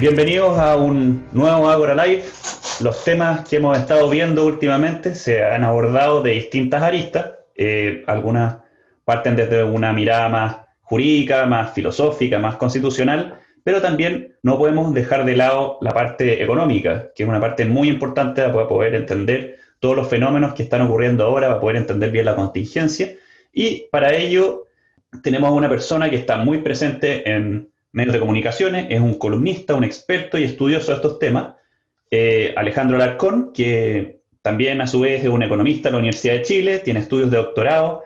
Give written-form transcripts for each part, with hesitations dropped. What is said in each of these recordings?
Bienvenidos a un nuevo Ágora Live. Los temas que hemos estado viendo últimamente se han abordado de distintas aristas. Algunas parten desde una mirada más jurídica, más filosófica, más constitucional, pero también no podemos dejar de lado la parte económica, que es una parte muy importante para poder entender todos los fenómenos que están ocurriendo ahora, para poder entender bien la contingencia. Y para ello tenemos a una persona que está muy presente en medios de comunicaciones, es un columnista, un experto y estudioso de estos temas, Alejandro Alarcón, que también a su vez es un economista de la Universidad de Chile, tiene estudios de doctorado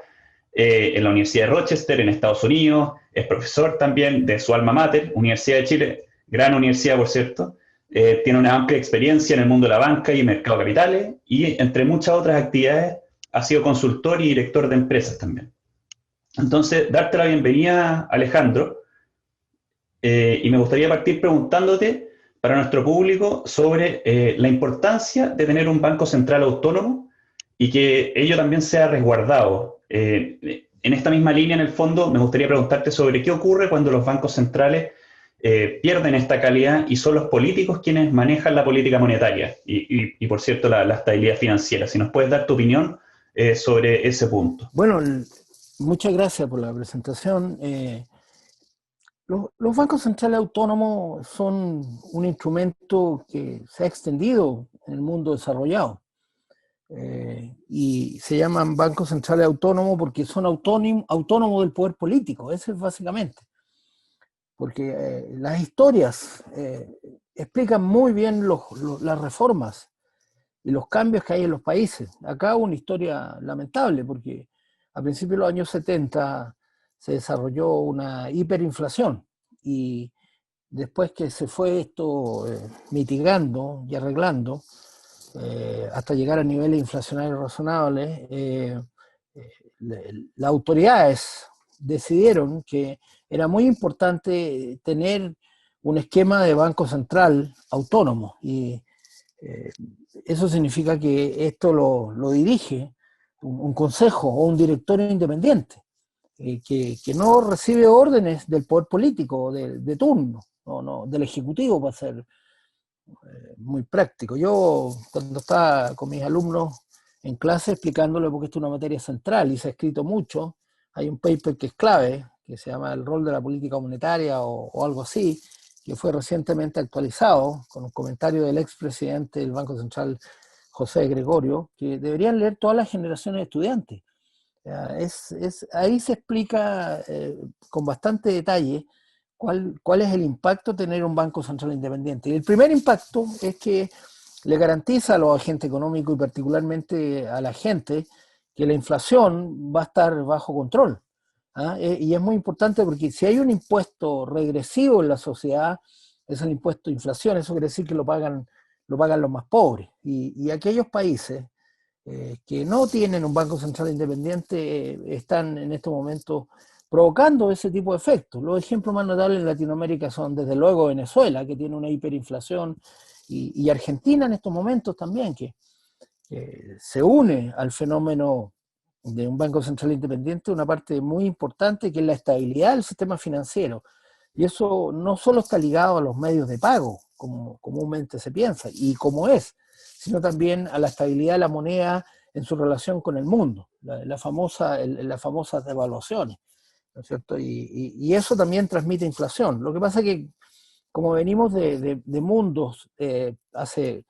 en la Universidad de Rochester, en Estados Unidos, es profesor también de su alma mater, Universidad de Chile, gran universidad por cierto, tiene una amplia experiencia en el mundo de la banca y mercado de capitales, y entre muchas otras actividades ha sido consultor y director de empresas también. Entonces, darte la bienvenida, Alejandro, y me gustaría partir preguntándote para nuestro público sobre la importancia de tener un banco central autónomo y que ello también sea resguardado. En esta misma línea, en el fondo, me gustaría preguntarte sobre qué ocurre cuando los bancos centrales pierden esta calidad y son los políticos quienes manejan la política monetaria y por cierto, la estabilidad financiera. Si nos puedes dar tu opinión sobre ese punto. Bueno, muchas gracias por la presentación. Los bancos centrales autónomos son un instrumento que se ha extendido en el mundo desarrollado. Y se llaman bancos centrales autónomos porque son autónomos del poder político, eso es básicamente. Porque las historias explican muy bien las reformas y los cambios que hay en los países. Acá una historia lamentable, porque a principios de los años 70 se desarrolló una hiperinflación y después que se fue esto mitigando y arreglando hasta llegar a niveles inflacionarios razonables, las autoridades decidieron que era muy importante tener un esquema de banco central autónomo y eso significa que esto lo dirige un consejo o un directorio independiente que no recibe órdenes del poder político de turno, no, del ejecutivo, para ser muy práctico. Yo cuando estaba con mis alumnos en clase explicándole, porque esto es una materia central y se ha escrito mucho, hay un paper que es clave, que se llama El rol de la política monetaria o algo así, que fue recientemente actualizado con un comentario del expresidente del Banco Central, José Gregorio, que deberían leer todas las generaciones de estudiantes. Ahí se explica con bastante detalle cuál es el impacto de tener un Banco Central independiente. Y el primer impacto es que le garantiza a los agentes económicos y particularmente a la gente que la inflación va a estar bajo control. Y es muy importante porque si hay un impuesto regresivo en la sociedad, es el impuesto de inflación, eso quiere decir que lo pagan los más pobres. Y aquellos países que no tienen un banco central independiente están en estos momentos provocando ese tipo de efectos. Los ejemplos más notables en Latinoamérica son desde luego Venezuela, que tiene una hiperinflación, y Argentina en estos momentos también, que se une al fenómeno de un banco central independiente, una parte muy importante que es la estabilidad del sistema financiero. Y eso no solo está ligado a los medios de pago, como comúnmente se piensa, y como es, sino también a la estabilidad de la moneda en su relación con el mundo, las famosas devaluaciones, ¿no es cierto? Y eso también transmite inflación. Lo que pasa es que como venimos de mundos hace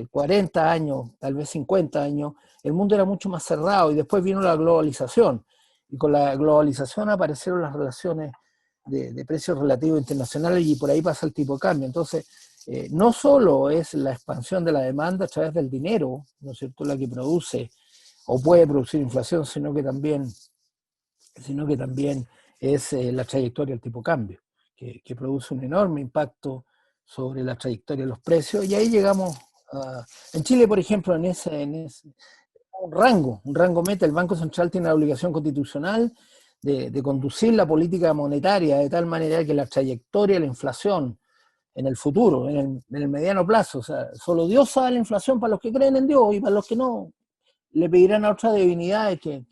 40 años, tal vez 50 años, el mundo era mucho más cerrado y después vino la globalización. Y con la globalización aparecieron las relaciones de precios relativos internacionales y por ahí pasa el tipo de cambio. Entonces, no solo es la expansión de la demanda a través del dinero, ¿no es cierto?, la que produce o puede producir inflación, sino que también es la trayectoria del tipo de cambio, que produce un enorme impacto sobre la trayectoria de los precios. Y ahí llegamos en Chile, por ejemplo, en ese un rango meta. El Banco Central tiene la obligación constitucional de conducir la política monetaria de tal manera que la trayectoria de la inflación en el futuro, en el mediano plazo, o sea, solo Dios sabe la inflación para los que creen en Dios, y para los que no, le pedirán a otras divinidades que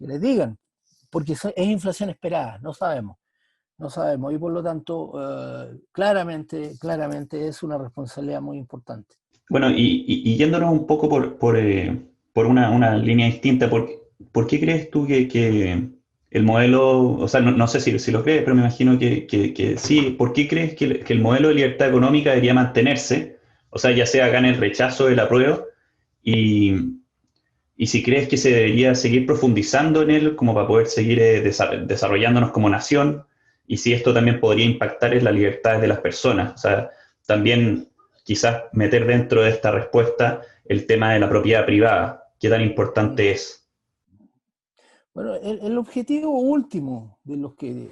les digan, porque es inflación esperada, no sabemos. no sabemos, y por lo tanto, claramente es una responsabilidad muy importante. Bueno, y yéndonos un poco por una línea distinta, ¿por qué crees tú que el modelo, o sea, no sé si lo crees, pero me imagino que sí, ¿por qué crees que el modelo de libertad económica debería mantenerse? O sea, ya sea gane el rechazo, el apruebo, y, y si crees que se debería seguir profundizando en él como para poder seguir desarrollándonos como nación, y si esto también podría impactar en las libertades de las personas. O sea, también quizás meter dentro de esta respuesta el tema de la propiedad privada, qué tan importante es. Bueno, el objetivo último de los que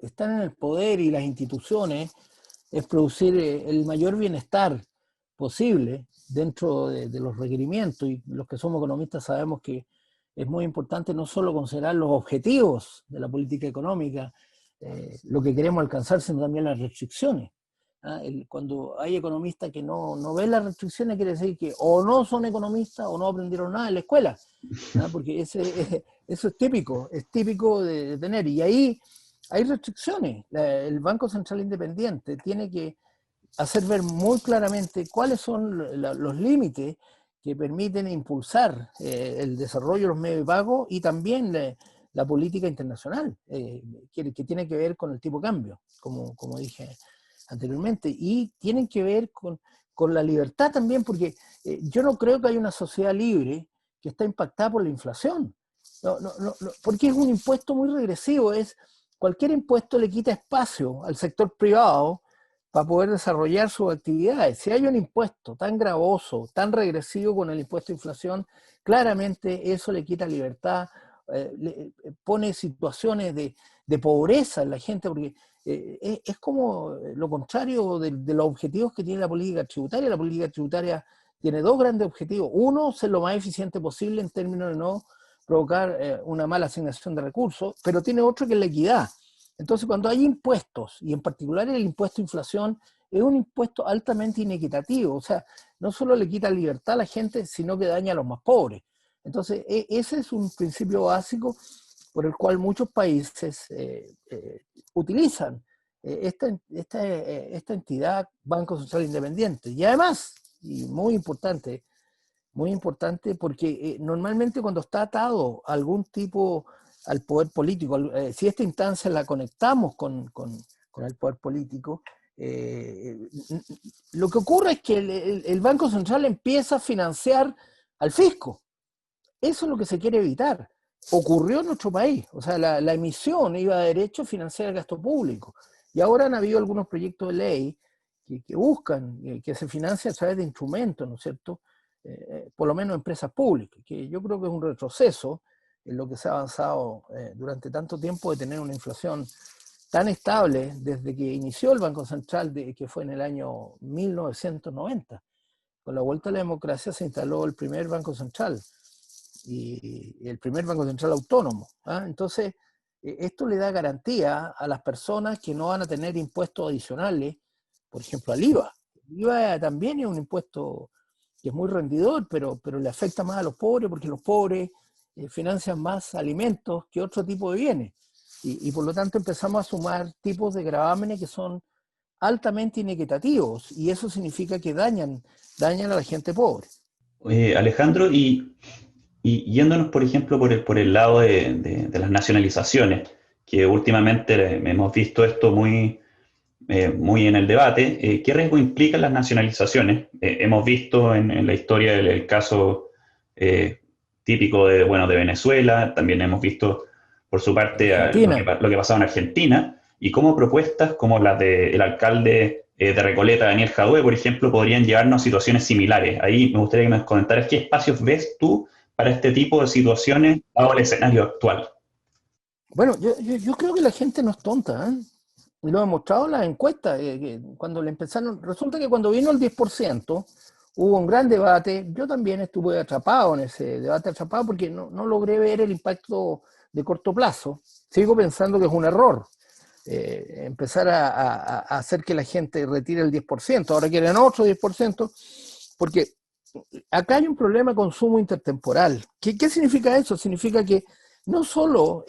están en el poder y las instituciones es producir el mayor bienestar posible dentro de los requerimientos, y los que somos economistas sabemos que es muy importante no solo considerar los objetivos de la política económica, lo que queremos alcanzar, sino también las restricciones. ¿Ah? Cuando hay economistas que no ven las restricciones, quiere decir que o no son economistas o no aprendieron nada en la escuela, ¿ah? Porque eso es típico de tener. Y ahí hay restricciones. El Banco Central Independiente tiene que hacer ver muy claramente cuáles son los límites que permiten impulsar el desarrollo de los medios de pago y también la política internacional, que tiene que ver con el tipo de cambio, como dije anteriormente, y tienen que ver con la libertad también, porque yo no creo que haya una sociedad libre que está impactada por la inflación, porque es un impuesto muy regresivo, cualquier impuesto le quita espacio al sector privado para poder desarrollar sus actividades. Si hay un impuesto tan gravoso, tan regresivo con el impuesto de inflación, claramente eso le quita libertad, pone situaciones de pobreza en la gente, porque es como lo contrario de los objetivos que tiene la política tributaria. La política tributaria tiene dos grandes objetivos. Uno, ser lo más eficiente posible en términos de no provocar una mala asignación de recursos, pero tiene otro que es la equidad. Entonces, cuando hay impuestos, y en particular el impuesto a inflación, es un impuesto altamente inequitativo, o sea, no solo le quita libertad a la gente, sino que daña a los más pobres. Entonces, ese es un principio básico por el cual muchos países utilizan esta entidad, Banco Central Independiente. Y además, y muy importante porque normalmente cuando está atado a algún tipo al poder político, si esta instancia la conectamos con el poder político, lo que ocurre es que el Banco Central empieza a financiar al fisco. Eso es lo que se quiere evitar. Ocurrió en nuestro país, o sea, la emisión iba derecho a financiar el gasto público. Y ahora han habido algunos proyectos de ley que buscan que se financie a través de instrumentos, ¿no es cierto? Por lo menos empresas públicas, que yo creo que es un retroceso en lo que se ha avanzado durante tanto tiempo de tener una inflación tan estable desde que inició el Banco Central, que fue en el año 1990. Con la vuelta a la democracia se instaló el primer Banco Central y el primer Banco Central autónomo. ¿Ah? Entonces, esto le da garantía a las personas que no van a tener impuestos adicionales, por ejemplo, al IVA. El IVA también es un impuesto que es muy rendidor, pero le afecta más a los pobres porque los pobres financian más alimentos que otro tipo de bienes. Y por lo tanto empezamos a sumar tipos de gravámenes que son altamente inequitativos, y eso significa que dañan a la gente pobre. Alejandro, y yéndonos, por ejemplo, por el lado de las nacionalizaciones, que últimamente hemos visto esto muy en el debate, ¿qué riesgo implican las nacionalizaciones? Hemos visto en la historia el caso típico de Venezuela, también hemos visto por su parte lo que pasaba en Argentina, y cómo propuestas como las del alcalde de Recoleta, Daniel Jadue, por ejemplo, podrían llevarnos a situaciones similares. Ahí me gustaría que nos comentaras qué espacios ves tú para este tipo de situaciones dado el escenario actual. Bueno, yo creo que la gente no es tonta, ¿eh? Y lo ha demostrado en las encuestas. Que cuando le empezaron, resulta que cuando vino el 10%, hubo un gran debate. Yo también estuve atrapado en ese debate, porque no logré ver el impacto de corto plazo. Sigo pensando que es un error empezar a hacer que la gente retire el 10%. Ahora quieren otro 10%, porque acá hay un problema de consumo intertemporal. ¿Qué significa eso? Significa que no solo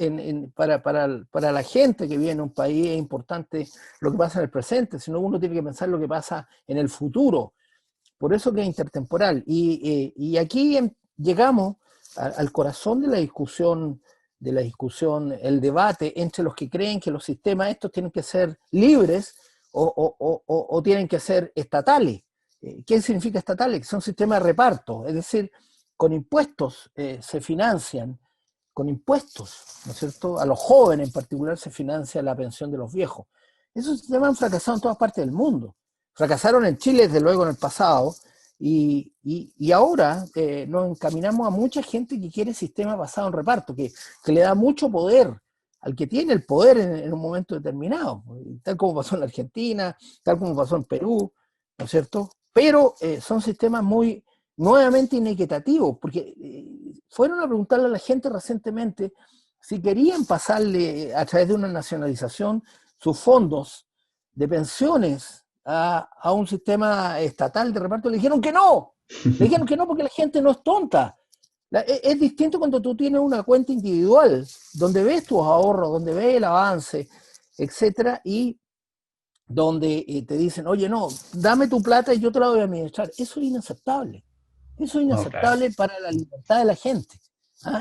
para la gente que vive en un país es importante lo que pasa en el presente, sino uno tiene que pensar lo que pasa en el futuro. Por eso que es intertemporal. Y aquí llegamos al corazón de la discusión, el debate entre los que creen que los sistemas estos tienen que ser libres o tienen que ser estatales. ¿Qué significa estatales? Que son sistemas de reparto, es decir, con impuestos se financian, con impuestos, ¿no es cierto? A los jóvenes en particular se financia la pensión de los viejos. Esos sistemas han fracasado en todas partes del mundo. Fracasaron en Chile, desde luego, en el pasado, y ahora nos encaminamos a mucha gente que quiere sistemas basados en reparto, que le da mucho poder al que tiene el poder en un momento determinado, tal como pasó en la Argentina, tal como pasó en Perú, ¿no es cierto? Pero son sistemas muy nuevamente inequitativos, porque fueron a preguntarle a la gente recientemente si querían pasarle a través de una nacionalización sus fondos de pensiones a un sistema estatal de reparto. Le dijeron que no, porque la gente no es tonta. Es distinto cuando tú tienes una cuenta individual, donde ves tus ahorros, donde ves el avance, etcétera, y donde te dicen, oye, no, dame tu plata y yo te la voy a administrar. Eso es inaceptable. Eso es inaceptable para la libertad de la gente.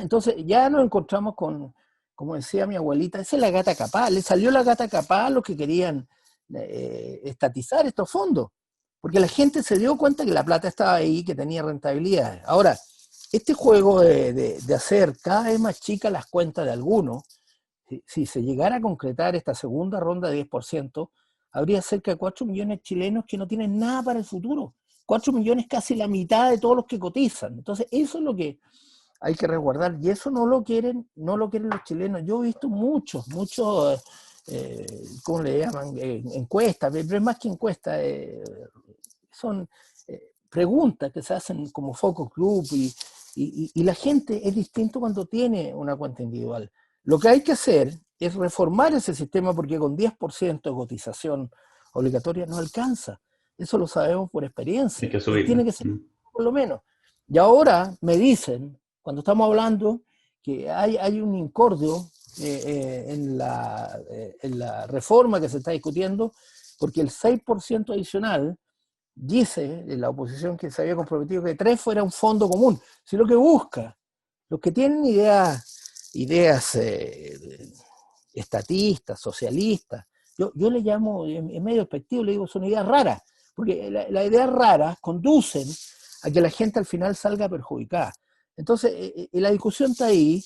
Entonces ya nos encontramos con, como decía mi abuelita, esa es la gata capaz. Le salió la gata capaz a los que querían estatizar estos fondos, porque la gente se dio cuenta que la plata estaba ahí, que tenía rentabilidad. Ahora, este juego de hacer cada vez más chicas las cuentas de algunos, si se llegara a concretar esta segunda ronda de 10%, habría cerca de 4 millones de chilenos que no tienen nada para el futuro. 4 millones, casi la mitad de todos los que cotizan. Entonces, eso es lo que hay que resguardar, y eso no lo quieren los chilenos. Yo he visto muchos, ¿cómo le llaman? Encuestas, pero es más que encuestas, son preguntas que se hacen como focus group, y la gente es distinto cuando tiene una cuenta individual. Lo que hay que hacer es reformar ese sistema, porque con 10% de cotización obligatoria no alcanza. Eso lo sabemos por experiencia. Hay que subirlo. Tiene que ser por lo menos. Y ahora me dicen, cuando estamos hablando, que hay un incordio en la reforma que se está discutiendo, porque el 6% adicional dice la oposición que se había comprometido que 3 fuera un fondo común. Si lo que busca, los que tienen ideas estatistas, socialistas, yo le llamo, en medio despectivo, le digo, son ideas raras, porque las ideas raras conducen a que la gente al final salga perjudicada. Entonces, la discusión está ahí,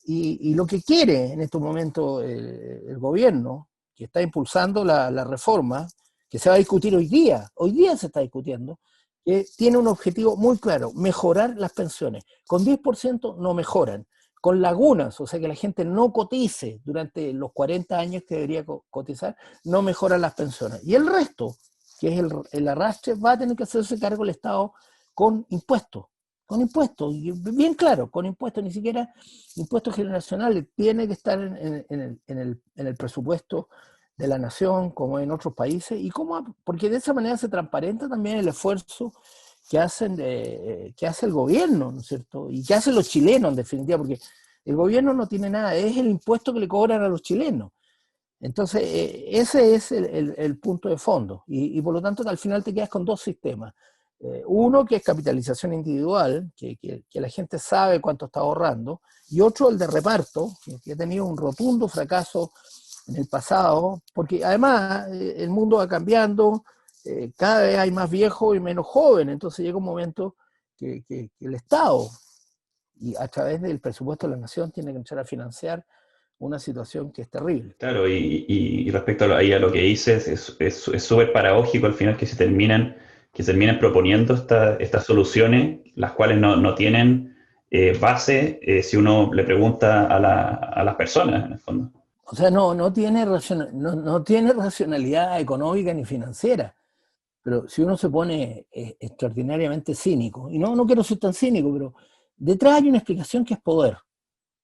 y lo que quiere en estos momentos el gobierno, que está impulsando la reforma, que se va a discutir hoy día se está discutiendo, que tiene un objetivo muy claro: mejorar las pensiones. Con 10% no mejoran. Con lagunas, o sea, que la gente no cotice durante los 40 años que debería cotizar, no mejoran las pensiones. Y el resto, que es el arrastre, va a tener que hacerse cargo el Estado con impuestos, bien claro, con impuestos, ni siquiera impuestos generacionales. Tiene que estar en el presupuesto de la nación, como en otros países, porque de esa manera se transparenta también el esfuerzo que hace el gobierno, ¿no es cierto? Y que hacen los chilenos, en definitiva, porque el gobierno no tiene nada, es el impuesto que le cobran a los chilenos. Entonces, ese es el punto de fondo, y por lo tanto al final te quedas con dos sistemas. Uno que es capitalización individual, que la gente sabe cuánto está ahorrando, y otro el de reparto, que ha tenido un rotundo fracaso en el pasado, porque además el mundo va cambiando, cada vez hay más viejos y menos jóvenes, entonces llega un momento que el Estado, y a través del presupuesto de la nación, tiene que empezar a financiar una situación que es terrible. Claro, y respecto ahí a lo que dices, es súper paradójico al final que se terminen proponiendo estas soluciones, las cuales no tienen base si uno le pregunta a las personas, en el fondo. O sea, no tiene racionalidad económica ni financiera. Pero si uno se pone extraordinariamente cínico, y no quiero ser tan cínico, pero detrás hay una explicación que es poder.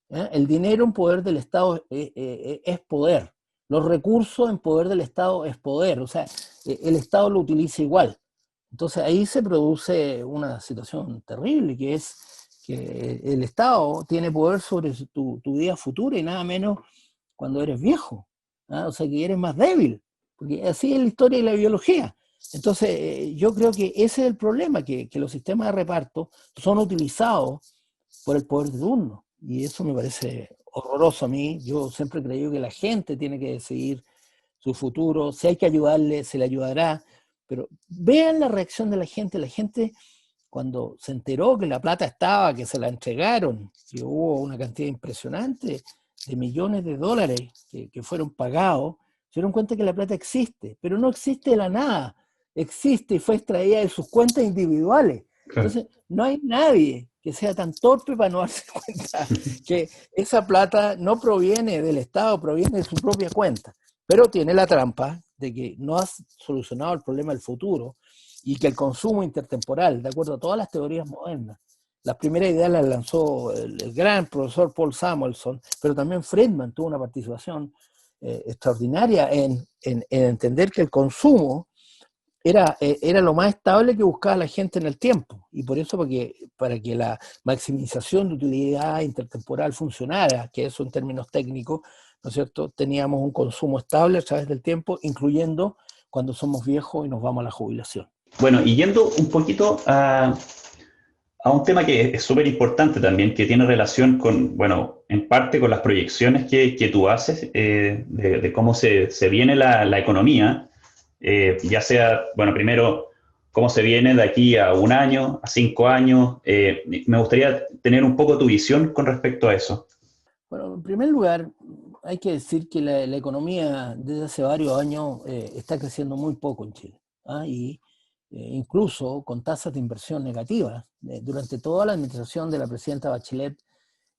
El dinero en poder del Estado es poder. Los recursos en poder del Estado es poder. O sea, el Estado lo utiliza igual. Entonces ahí se produce una situación terrible, que es que el Estado tiene poder sobre tu vida futura y nada menos cuando eres viejo, ¿ah? O sea, que eres más débil, porque así es la historia y la biología. Entonces, yo creo que ese es el problema, que los sistemas de reparto son utilizados por el poder de turno, y eso me parece horroroso a mí. Yo siempre he creído que la gente tiene que decidir su futuro, si hay que ayudarle, se le ayudará, pero vean la reacción de la gente cuando se enteró que la plata estaba, que se la entregaron, que hubo una cantidad impresionante de millones de dólares que fueron pagados, se dieron cuenta que la plata existe, pero no existe de la nada, existe y fue extraída de sus cuentas individuales. Claro. Entonces, no hay nadie que sea tan torpe para no darse cuenta que esa plata no proviene del Estado, proviene de su propia cuenta, pero tiene la trampa de que no has solucionado el problema del futuro y que el consumo intertemporal, de acuerdo a todas las teorías modernas, las primeras ideas las lanzó el gran profesor Paul Samuelson, pero también Friedman tuvo una participación extraordinaria en entender que el consumo era lo más estable que buscaba la gente en el tiempo, y por eso para que la maximización de utilidad intertemporal funcionara, que eso en términos técnicos, ¿no es cierto?, teníamos un consumo estable a través del tiempo, incluyendo cuando somos viejos y nos vamos a la jubilación. Bueno, y yendo un poquito a un tema que es súper importante también, que tiene relación con, bueno, en parte con las proyecciones que tú haces de cómo se viene la economía, ya sea, bueno, primero, cómo se viene de aquí a 1 año, a 5 años. Me gustaría tener un poco tu visión con respecto a eso. Bueno, en primer lugar, hay que decir que la economía desde hace varios años está creciendo muy poco en Chile, ¿ah? Y incluso con tasas de inversión negativas. Durante toda la administración de la presidenta Bachelet,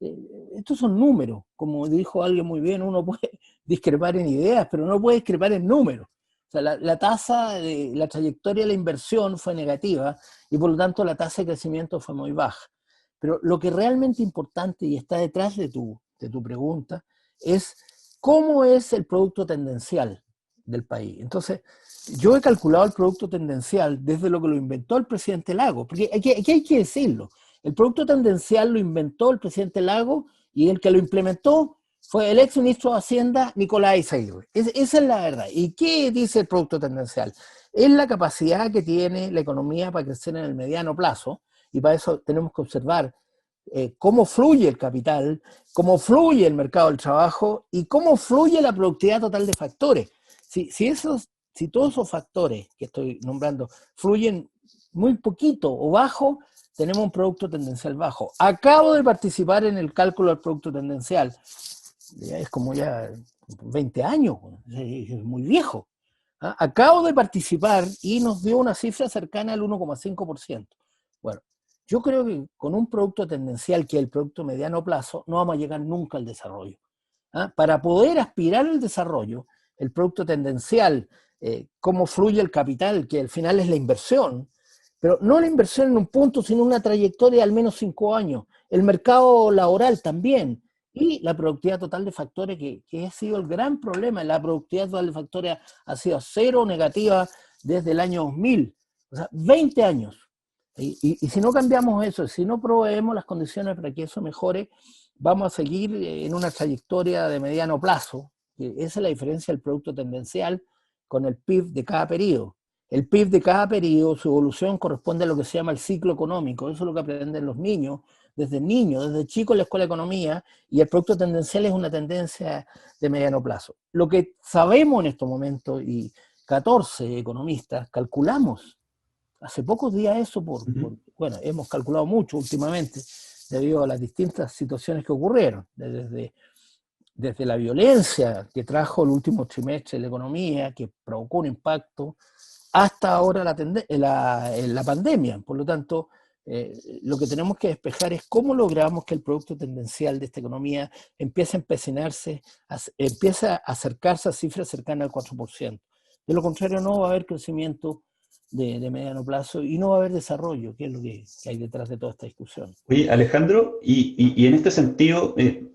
eh, estos son números, como dijo alguien muy bien, uno puede discrepar en ideas, pero no puede discrepar en números. O sea, la tasa, la trayectoria de la inversión fue negativa y por lo tanto la tasa de crecimiento fue muy baja. Pero lo que realmente importante y está detrás de tu pregunta es cómo es el producto tendencial del país. Entonces, yo he calculado el producto tendencial desde lo que lo inventó el presidente Lago, porque aquí hay que decirlo. El producto tendencial lo inventó el presidente Lago y el que lo implementó fue el ex ministro de Hacienda, Nicolás Izaguirre. Esa es la verdad. ¿Y qué dice el producto tendencial? Es la capacidad que tiene la economía para crecer en el mediano plazo, y para eso tenemos que observar cómo fluye el capital, cómo fluye el mercado del trabajo y cómo fluye la productividad total de factores. Si todos esos factores que estoy nombrando fluyen muy poquito o bajo, tenemos un producto tendencial bajo. Acabo de participar en el cálculo del producto tendencial. Es como ya 20 años, es muy viejo. ¿Ah? Acabo de participar y nos dio una cifra cercana al 1,5%. Bueno, yo creo que con un producto tendencial, que es el producto mediano plazo, no vamos a llegar nunca al desarrollo. ¿Ah? Para poder aspirar al desarrollo, el producto tendencial, cómo fluye el capital, que al final es la inversión, pero no la inversión en un punto, sino una trayectoria de al menos 5 años. El mercado laboral también. Y la productividad total de factores, que ha sido el gran problema. La productividad total de factores ha sido cero, negativa desde el año 2000. O sea, 20 años. Y si no cambiamos eso, si no proveemos las condiciones para que eso mejore, vamos a seguir en una trayectoria de mediano plazo. Esa es la diferencia del producto tendencial con el PIB de cada periodo. El PIB de cada periodo, su evolución corresponde a lo que se llama el ciclo económico. Eso es lo que aprenden los niños, desde chicos en la escuela de economía, y el producto tendencial es una tendencia de mediano plazo. Lo que sabemos en estos momentos, y 14 economistas calculamos hace pocos días eso, bueno, hemos calculado mucho últimamente, debido a las distintas situaciones que ocurrieron, desde la violencia que trajo el último trimestre de la economía, que provocó un impacto, hasta ahora la pandemia. Por lo tanto, lo que tenemos que despejar es cómo logramos que el producto tendencial de esta economía empiece a empecinarse, empiece a acercarse a cifras cercanas al 4%. De lo contrario, no va a haber crecimiento de mediano plazo y no va a haber desarrollo, que es lo que hay detrás de toda esta discusión. Oye, Alejandro, y en este sentido,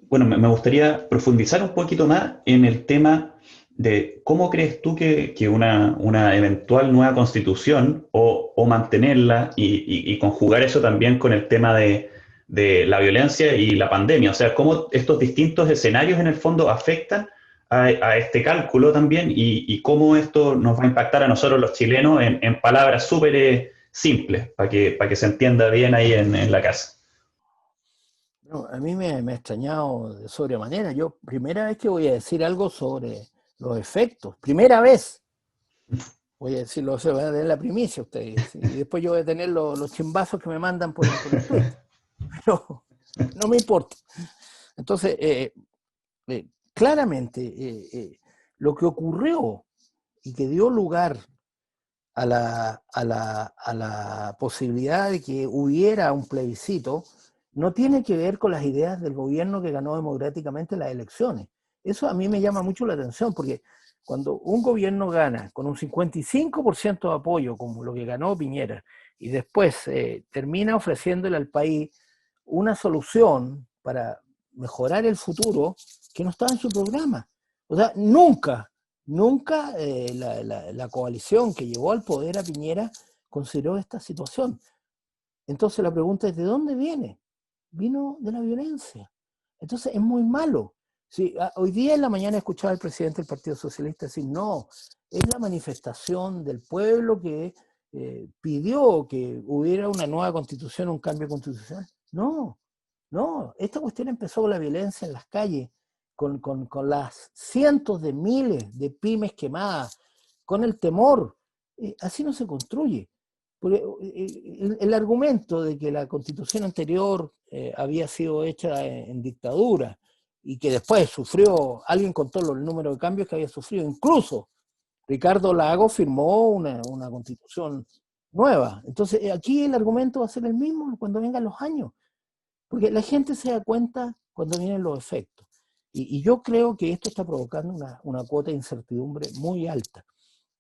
bueno, me gustaría profundizar un poquito más en el tema de cómo crees tú que una eventual nueva constitución o mantenerla y conjugar eso también con el tema de la violencia y la pandemia. O sea, cómo estos distintos escenarios en el fondo afectan a este cálculo también y cómo esto nos va a impactar a nosotros los chilenos en palabras súper simples, para que se entienda bien ahí en la casa. No, a mí me ha extrañado de sobremanera. Yo, primera vez que voy a decir algo sobre los efectos, primera vez voy a decirlo, se va a tener la primicia ustedes, y después yo voy a tener los chimbazos que me mandan por el tweet, pero no me importa. Entonces, claramente, lo que ocurrió y que dio lugar a la posibilidad de que hubiera un plebiscito no tiene que ver con las ideas del gobierno que ganó democráticamente las elecciones. Eso a mí me llama mucho la atención, porque cuando un gobierno gana con un 55% de apoyo, como lo que ganó Piñera, y después termina ofreciéndole al país una solución para mejorar el futuro que no estaba en su programa. O sea, nunca la coalición que llevó al poder a Piñera consideró esta situación. Entonces la pregunta es, ¿de dónde viene? Vino de la violencia. Entonces es muy malo. Sí, hoy día en la mañana escuchaba al presidente del Partido Socialista decir, no, es la manifestación del pueblo que pidió que hubiera una nueva constitución, un cambio constitucional. No, no, esta cuestión empezó con la violencia en las calles, con las cientos de miles de pymes quemadas, con el temor. Así no se construye. Porque el argumento de que la constitución anterior había sido hecha en dictadura y que después sufrió, alguien contó el número de cambios que había sufrido, incluso Ricardo Lagos firmó una constitución nueva. Entonces aquí el argumento va a ser el mismo cuando vengan los años. Porque la gente se da cuenta cuando vienen los efectos. Y yo creo que esto está provocando una cuota de incertidumbre muy alta.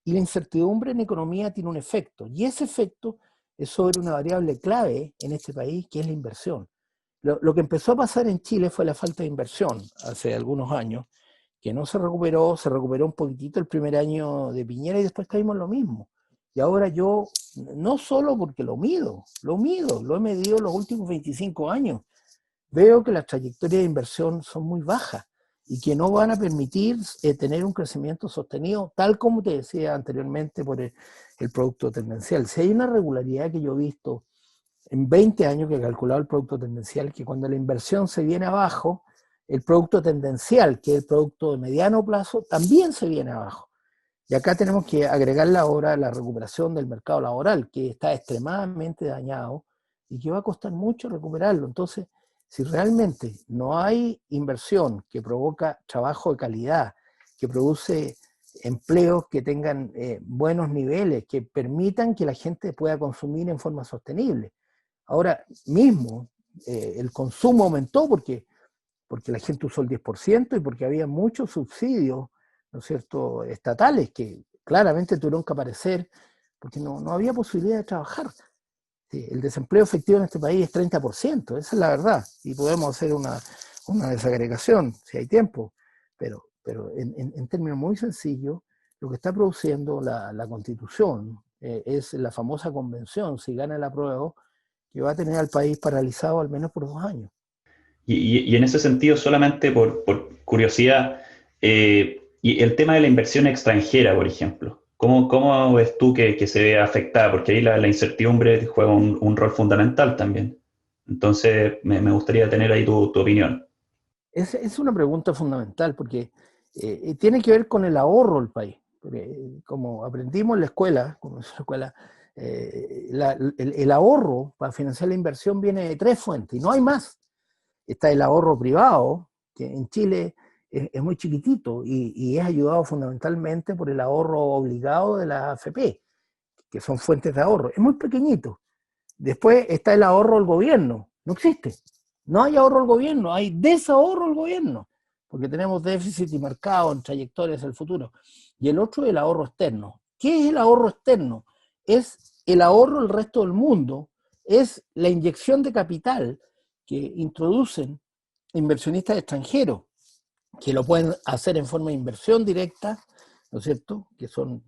Y la incertidumbre en economía tiene un efecto. Y ese efecto es sobre una variable clave en este país, que es la inversión. Lo que empezó a pasar en Chile fue la falta de inversión hace algunos años, que no se recuperó un poquitito el primer año de Piñera y después caímos en lo mismo. Y ahora yo, no solo porque lo he medido los últimos 25 años, veo que las trayectorias de inversión son muy bajas y que no van a permitir tener un crecimiento sostenido, tal como te decía anteriormente por el producto tendencial. Si hay una regularidad que yo he visto en 20 años que he calculado el producto tendencial, que cuando la inversión se viene abajo, el producto tendencial, que es el producto de mediano plazo, también se viene abajo. Y acá tenemos que agregarle ahora la recuperación del mercado laboral, que está extremadamente dañado y que va a costar mucho recuperarlo. Entonces, si realmente no hay inversión que provoca trabajo de calidad, que produce empleos que tengan buenos niveles, que permitan que la gente pueda consumir en forma sostenible. Ahora mismo el consumo aumentó porque la gente usó el 10% y porque había muchos subsidios, ¿no es cierto?, estatales que claramente tuvieron que aparecer porque no había posibilidad de trabajar. Sí, el desempleo efectivo en este país es 30%, esa es la verdad, y podemos hacer una desagregación si hay tiempo, pero en términos muy sencillos, lo que está produciendo la Constitución es la famosa convención, si gana el apruebo, que va a tener al país paralizado al menos por 2 años. Y en ese sentido, solamente por curiosidad, y el tema de la inversión extranjera, por ejemplo, ¿cómo ves tú que se ve afectada? Porque ahí la incertidumbre juega un rol fundamental también. Entonces, me gustaría tener ahí tu opinión. Es una pregunta fundamental porque tiene que ver con el ahorro del país. Porque, como aprendimos en la escuela, el ahorro para financiar la inversión viene de 3 fuentes y no hay más. Está el ahorro privado, que en Chile es muy chiquitito y es ayudado fundamentalmente por el ahorro obligado de la AFP, que son fuentes de ahorro. Es muy pequeñito. Después está el ahorro del gobierno. No existe. No hay ahorro del gobierno, hay desahorro del gobierno, porque tenemos déficit y mercado en trayectorias del futuro. Y el otro es el ahorro externo. ¿Qué es el ahorro externo? Es el ahorro del resto del mundo, es la inyección de capital que introducen inversionistas extranjeros, que lo pueden hacer en forma de inversión directa, ¿no es cierto? Que son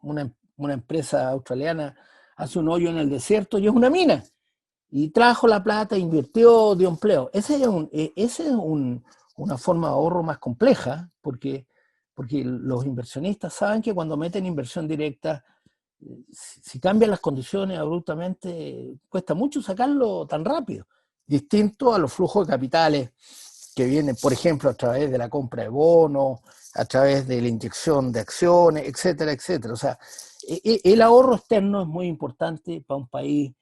una empresa australiana hace un hoyo en el desierto y es una mina. y trajo la plata, invirtió, dio empleo. Una forma de ahorro más compleja, porque los inversionistas saben que cuando meten inversión directa, si cambian las condiciones abruptamente, cuesta mucho sacarlo tan rápido. Distinto a los flujos de capitales que vienen, por ejemplo, a través de la compra de bonos, a través de la inyección de acciones, etcétera, etcétera. O sea, el ahorro externo es muy importante para un país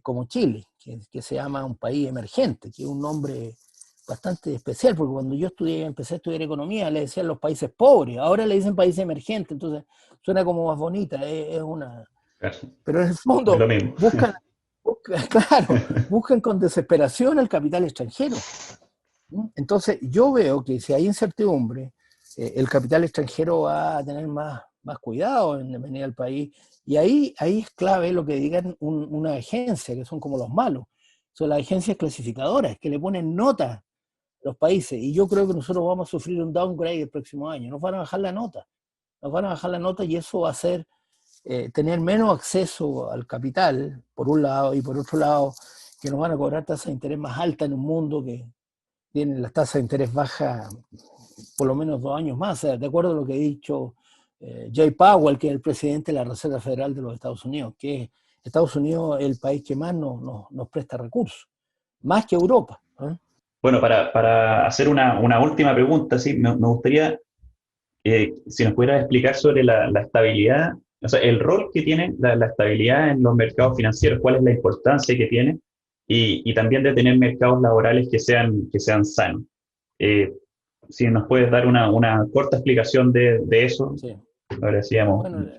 como Chile, que se llama un país emergente, que es un nombre bastante especial, porque cuando yo empecé a estudiar economía, le decían los países pobres, ahora le dicen país emergente, entonces suena como más bonita, es una... Claro, Pero en el no es lo fondo mismo. claro, buscan con desesperación el capital extranjero. Entonces yo veo que si hay incertidumbre, el capital extranjero va a tener más cuidado en venir al país, y ahí es clave lo que digan una agencia, que son como los malos, son las agencias clasificadoras, que le ponen notas los países, y yo creo que nosotros vamos a sufrir un downgrade el próximo año, nos van a bajar la nota, y eso va a hacer tener menos acceso al capital, por un lado, y por otro lado, que nos van a cobrar tasas de interés más altas en un mundo que tiene las tasas de interés bajas por lo menos 2 años más, o sea, de acuerdo a lo que ha dicho Jay Powell, que es el presidente de la Reserva Federal de los Estados Unidos, que Estados Unidos es el país que más nos presta recursos, más que Europa. Bueno, para hacer una última pregunta, sí, me gustaría si nos pudiera explicar sobre la estabilidad, o sea, el rol que tiene la estabilidad en los mercados financieros, cuál es la importancia que tiene, y también de tener mercados laborales que sean sanos. Eh, si nos puedes dar una corta explicación de eso, Sí. lo agradeceríamos. Bueno,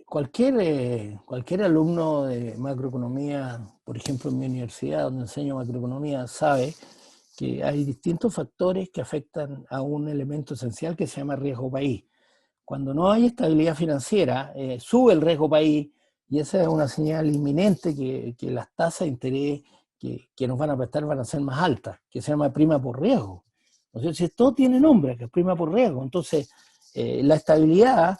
cualquier alumno de macroeconomía, por ejemplo en mi universidad donde enseño macroeconomía, sabe que hay distintos factores que afectan a un elemento esencial que se llama riesgo país. Cuando no hay estabilidad financiera, sube el riesgo país, y esa es una señal inminente que las tasas de interés que nos van a prestar van a ser más altas, que se llama prima por riesgo. Entonces, todo tiene nombre, que es prima por riesgo. Entonces, la estabilidad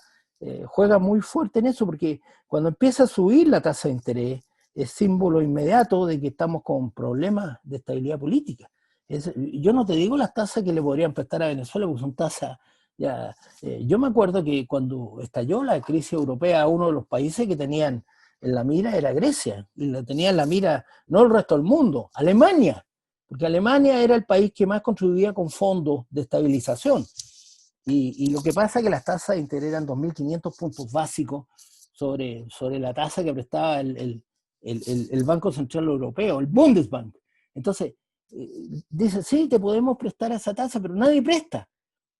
juega muy fuerte en eso, porque cuando empieza a subir la tasa de interés, es símbolo inmediato de que estamos con problemas de estabilidad política. Yo no te digo las tasas que le podrían prestar a Venezuela, porque son tasas ya... yo me acuerdo que cuando estalló la crisis europea, uno de los países que tenían en la mira era Grecia, y la tenía en la mira no el resto del mundo, Alemania, porque Alemania era el país que más contribuía con fondos de estabilización. Y lo que pasa es que las tasas de interés eran 2.500 puntos básicos sobre la tasa que prestaba el Banco Central Europeo, el Bundesbank. Entonces, dice, sí, te podemos prestar esa tasa, pero nadie presta.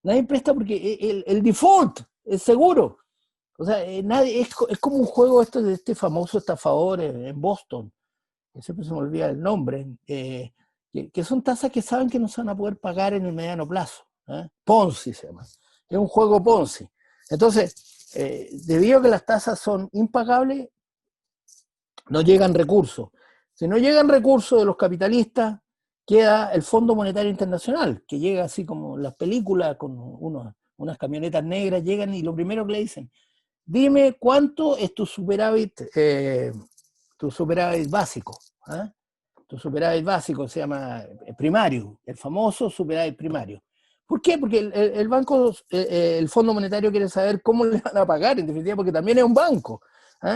Nadie presta porque el default es seguro. O sea, es como un juego esto de este famoso estafador en Boston, que siempre se me olvida el nombre, que son tasas que saben que no se van a poder pagar en el mediano plazo. Ponzi se llama. Es un juego Ponzi. Entonces, debido a que las tasas son impagables, no llegan recursos. Si no llegan recursos de los capitalistas, queda el Fondo Monetario Internacional, que llega así como las películas con unas camionetas negras, llegan y lo primero que le dicen, dime cuánto es tu superávit básico. Tu superávit básico se llama primario, el famoso superávit primario. ¿Por qué? Porque el banco, el Fondo Monetario quiere saber cómo le van a pagar, en definitiva, porque también es un banco.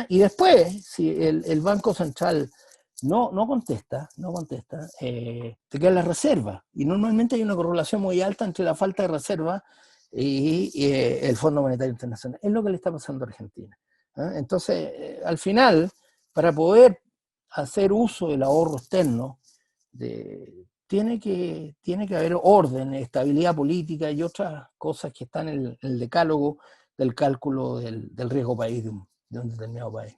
Y después, si el Banco Central no contesta, te queda la reserva. Y normalmente hay una correlación muy alta entre la falta de reserva y el Fondo Monetario Internacional. Es lo que le está pasando a Argentina. Entonces, al final, para poder hacer uso del ahorro externo, tiene que haber orden, estabilidad política y otras cosas que están en el decálogo del cálculo del riesgo país de un determinado país.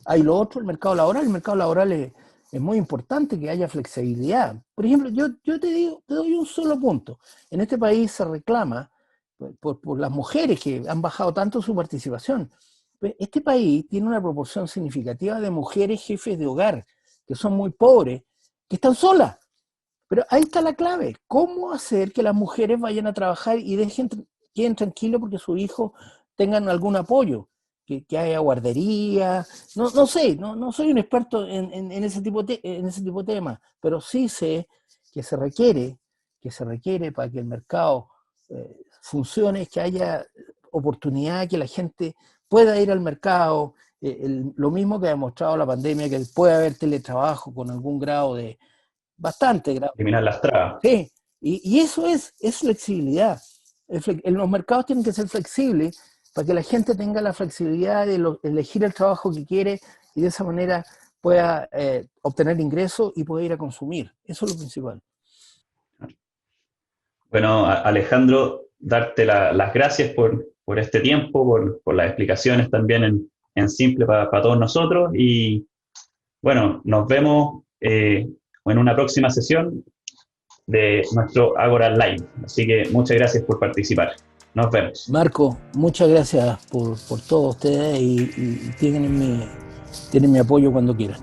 Hay lo otro, el mercado laboral es muy importante que haya flexibilidad. Por ejemplo, yo te doy un solo punto. En este país se reclama por las mujeres que han bajado tanto su participación. Este país tiene una proporción significativa de mujeres jefes de hogar, que son muy pobres, que están solas. Pero ahí está la clave. ¿Cómo hacer que las mujeres vayan a trabajar y queden tranquilos porque sus hijos tengan algún apoyo? que haya guardería, no sé, no soy un experto en ese tipo de temas, pero sí sé que se requiere para que el mercado funcione, que haya oportunidad, que la gente pueda ir al mercado, lo mismo que ha demostrado la pandemia, que puede haber teletrabajo con algún grado de, bastante grado. Eliminar las trabas. Sí, y eso es flexibilidad. Los mercados tienen que ser flexibles para que la gente tenga la flexibilidad de elegir el trabajo que quiere y de esa manera pueda obtener ingresos y poder ir a consumir. Eso es lo principal. Bueno, Alejandro, darte las gracias por este tiempo, por las explicaciones también en simple para todos nosotros. Y bueno, nos vemos en una próxima sesión de nuestro Agora Live. Así que muchas gracias por participar. Nos vemos. Marco, muchas gracias por todo ustedes y tienen mi apoyo cuando quieran.